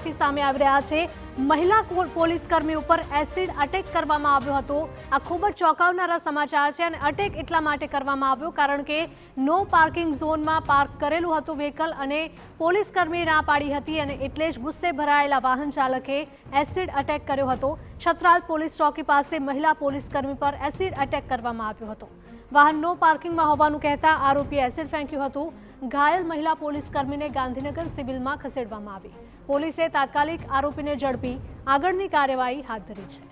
ગાંધીનગરમાંથી સામે આવી રહ્યા છે। મહિલા પોલીસકર્મી ઉપર એસિડ અટેક કરવામાં આવ્યો હતો। આ ખૂબ જ ચોંકાવનારા સમાચાર છે અને અટેક એટલા માટે કરવામાં આવ્યો કારણ કે નો પાર્કિંગ ઝોનમાં પાર્ક કરેલું હતું વ્હીકલ અને પોલીસકર્મીએ ના પાડી હતી અને એટલે જ ગુસ્સે ભરાયેલા વાહન ચાલકે એસિડ અટેક કર્યો હતો। છત્રાલ પોલીસ ચોકી પાસે મહિલા પોલીસકર્મી પર એસિડ અટેક કરવામાં આવ્યો હતો। વાહન નો પાર્કિંગમાં હોવાનું કહેતા આરોપીએ એસિડ ફેંક્યું હતું। ઘાયલ મહિલા પોલીસકર્મીને ગાંધીનગર સિવિલમાં ખસેડવામાં આવી। પોલીસે તાત્કાલિક આરોપીને ઝડપી આગળની કાર્યવાહી હાથ ધરી છે।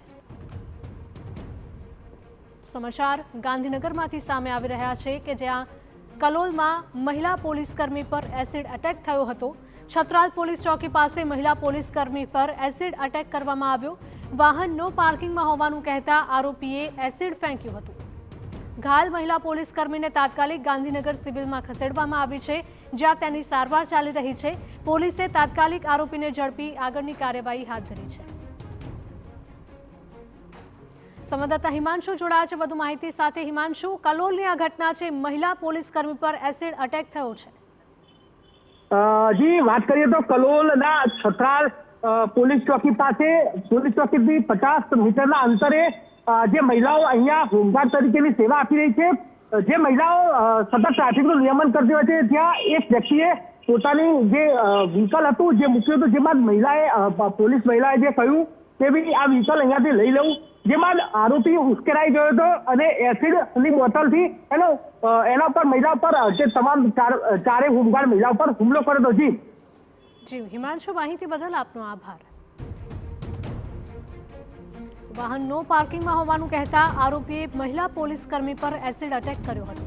સમાચાર ગાંધીનગરમાંથી સામે આવી રહ્યા છે કે જ્યાં કલોલમાં મહિલા પોલીસકર્મી પર એસિડ અટેક થયો હતો। છત્રાલ પોલીસ ચોકી પાસે મહિલા પોલીસકર્મી પર એસિડ અટેક કરવામાં આવ્યો। વાહન નો પાર્કિંગમાં હોવાનું કહેતા આરોપીએ એસિડ ફેંક્યું હતું। ઘાયલ મહિલા પોલીસકર્મીને તાત્કાલિક ગાંધીનગર સિવિલમાં ખસેડવામાં આવી છે જ્યાં તેની સારવાર ચાલી રહી છે। પોલીસે તાત્કાલિક આરોપીને ઝડપી આગળની કાર્યવાહી હાથ ધરી છે। સંવાદદાતા હિમાંશુ જોડાયા છે વધુ માહિતી સાથે। હિમાંશુ, કલોલની આ ઘટના છે, મહિલા પોલીસકર્મી પર એસિડ અટેક થયો છે। જી વાત કરીએ તો કલોલના છત્રાલ પોલીસ ચોકી પાસે પોલીસ ચોકીથી 50 મીટરના અંતરે જે મહિલાઓ અહીંયા હોમગાર્ડ તરીકેની સેવા આપી રહી છે, જે મહિલાઓ સતત ટ્રાફિકનું નિયમન કરતી હોય છે, ત્યાં એક વ્યક્તિએ પોતાની જે વ્હીકલ હતું જે મૂક્યું હતું, જેમાં પોલીસ મહિલાએ જે કહ્યું કે ભાઈ આ વ્હીકલ અહીંયાથી લઈ લઉં, જેમાં આરોપી ઉશ્કેરાઈ ગયો હતો અને એસિડની બોટલથી એના પર મહિલા પર જે તમામ ચારે હોમગાર્ડ મહિલા પર હુમલો કર્યો હતો। જી હિમાંશુ, માહિતી બદલ આપનો આભાર। વાહન નો પાર્કિંગમાં હોવાનું કહેતા આરોપીએ મહિલા પોલીસકર્મી પર એસિડ અટેક કર્યો હતો।